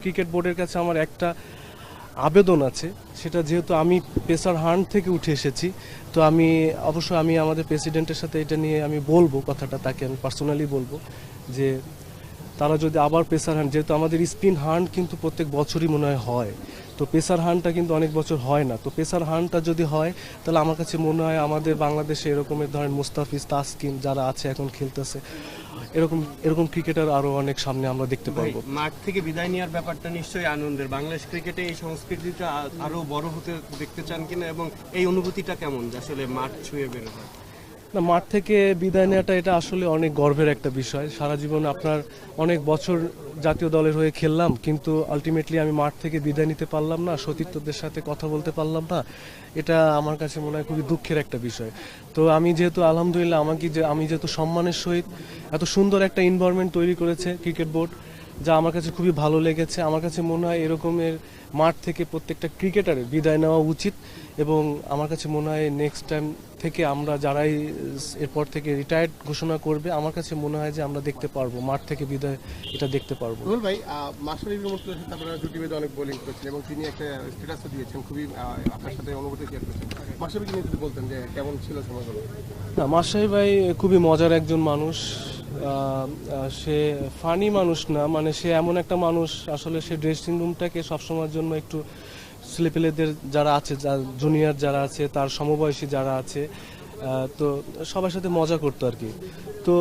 Cricket বোর্ডের কাছে আমার একটা আবেদন আছে, সেটা যেহেতু আমি পেসার হান্ট থেকে উঠে এসেছি, তো আমি অবশ্যই আমাদের প্রেসিডেন্টের সাথে এটা নিয়ে আমি বলবো কথাটা, তাকে আমি পার্সোনালি বলবো যে তারা যদি আবার পেসার হান্ট, যেহেতু আমাদের স্পিন হান্ট কিন্তু প্রত্যেক বছরই মনে হয়, তো পেসার হান্টটা কিন্তু অনেক বছর হয় না, তো পেসার হান্টটা যদি হয় তাহলে আমার কাছে মনে হয় আমাদের বাংলাদেশে এরকমের ধরেন মুস্তাফিজ, তাসকিন যারা আছে এখন খেলতেছে, এরকম এরকম ক্রিকেটার আরো অনেক সামনে আমরা দেখতে পারবো। মাঠ থেকে বিদায় নেওয়ার ব্যাপারটা নিশ্চয়ই আনন্দের। বাংলাদেশ ক্রিকেটে এই সংস্কৃতিটা আরো বড় হতে দেখতে চান কিনা, এবং এই অনুভূতিটা কেমন যে আসলে মাঠ ছুঁয়ে বের হয়? না, মাঠ থেকে বিদায় নেওয়াটা এটা আসলে অনেক গর্বের একটা বিষয়। সারা জীবন আপনার অনেক বছর জাতীয় দলের হয়ে খেললাম, কিন্তু আলটিমেটলি আমি মাঠ থেকে বিদায় নিতে পারলাম না, সতীর্থদের সাথে কথা বলতে পারলাম না, এটা আমার কাছে মনে হয় খুবই দুঃখের একটা বিষয়। তো আমি যেহেতু আলহামদুলিল্লাহ আমি যেহেতু সম্মানের সহিত এত সুন্দর একটা এনভায়রনমেন্ট তৈরি করেছে ক্রিকেট বোর্ড, যা আমার কাছে খুবই ভালো লেগেছে। আমার কাছে মনে হয় এরকমের মাঠ থেকে প্রত্যেকটা ক্রিকেটারের বিদায় নেওয়া উচিত, এবং আমার কাছে মনে হয় নেক্সট টাইম থেকে আমরা যারাই এরপর থেকে রিটায়ার্ড ঘোষণা করবে, আমার কাছে মনে হয় যে আমরা দেখতে পারবো মাঠ থেকে বিদায়, এটা দেখতে পারবো। রুহুল ভাই, মাশরাফি বিন মুর্তজার সাথে আপনারা জুটি বেঁধে অনেক বোলিং করেছেন এবং তিনি একটা স্ট্যাটাসও দিয়েছেন, খুবই আপনার সাথে অনুভূতি শেয়ার করেছেন। মাশরাফি নিয়ে যদি বলতেন যে কেমন ছিল সময়গুলো? না, মাশরাফি ভাই খুবই মজার একজন মানুষ। সে ফানি মানুষ না, মানে সে এমন একটা মানুষ, আসলে সে ড্রেসিং রুমটাকে সবসময়ের জন্য একটু ছেলেপেলেদের যারা আছে, জুনিয়র যারা আছে, তার সমবয়সী যারা আছে, তো সবার সাথে মজা করতো আর কি। তো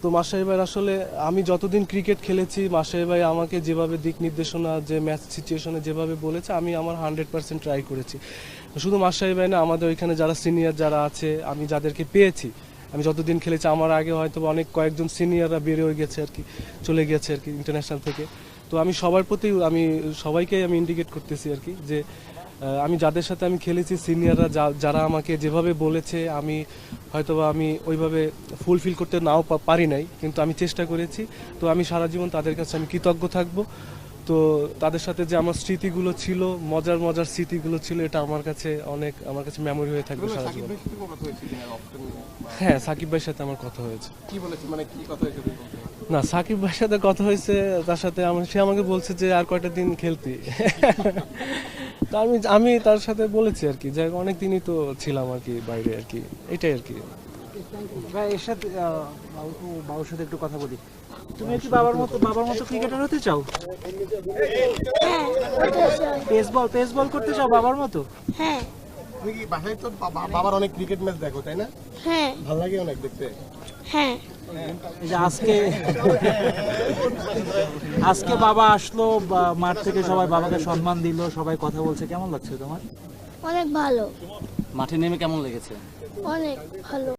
তো মাশরাফি ভাই আসলে আমি যতদিন ক্রিকেট খেলেছি, মাশরাফি ভাই আমাকে যেভাবে দিক নির্দেশনা, যে ম্যাচ সিচুয়েশনে যেভাবে বলেছে, আমি আমার 100% ট্রাই করেছি। শুধু মাশরাফি ভাই না, আমাদের ওইখানে যারা সিনিয়র যারা আছে, আমি যাদেরকে পেয়েছি, আমি যতদিন খেলেছি, আমার আগে হয়তো অনেক কয়েকজন সিনিয়ররা বেড়ে হয়ে গেছে আর কি, চলে গেছে আর কি ইন্টারন্যাশনাল থেকে। তো আমি সবার প্রতি সবাইকে আমি ইন্ডিকেট করতেছি আর কি, যে আমি যাদের সাথে আমি খেলেছি, সিনিয়ররা যারা আমাকে যেভাবে বলেছে, আমি হয়তোবা আমি ওইভাবে ফুলফিল করতে নাও পারি নাই, কিন্তু আমি চেষ্টা করেছি। তো আমি সারা জীবন তাদের কাছে আমি কৃতজ্ঞ থাকবো। তো তাদের সাথে যে আমার স্মৃতিগুলো ছিল, মজার মজার স্মৃতিগুলো ছিল, এটা আমার কাছে মেমোরি হয়ে থাকবে সারা জীবন। হ্যাঁ, সাকিব ভাইয়ের সাথে আমার কথা হয়েছে। কি বলেছে, মানে কি কথা হয়েছে? না, সাকিব ভাইয়ের সাথে কথা হয়েছে, তার সাথে সে আমাকে বলছে যে আর কয়টা দিন খেলতি। তা আমি তার সাথে বলেছি আর কি, যে অনেক দিনই তো ছিলাম আর কি বাইরে আর কি, এটাই আর কি। ভাই এর সাথে বাবুর সাথে একটু কথা বলি। তুমি কি বাবার মতো ক্রিকেটার হতে চাও? পেস বল করতে চাও বাবার মতো? হ্যাঁ। তুমি কি বাসায় তো বাবার অনেক ক্রিকেট ম্যাচ দেখো, তাই না? হ্যাঁ। ভালো লাগে অনেক দেখতে? হ্যাঁ। এই যে আজকে বাবা আসলো, মাঠ থেকে সবাই বাবাকে সম্মান দিল, সবাই কথা বলছে, কেমন লাগছে তোমার? অনেক ভালো। মাঠে নেমে কেমন লেগেছে? অনেক ভালো।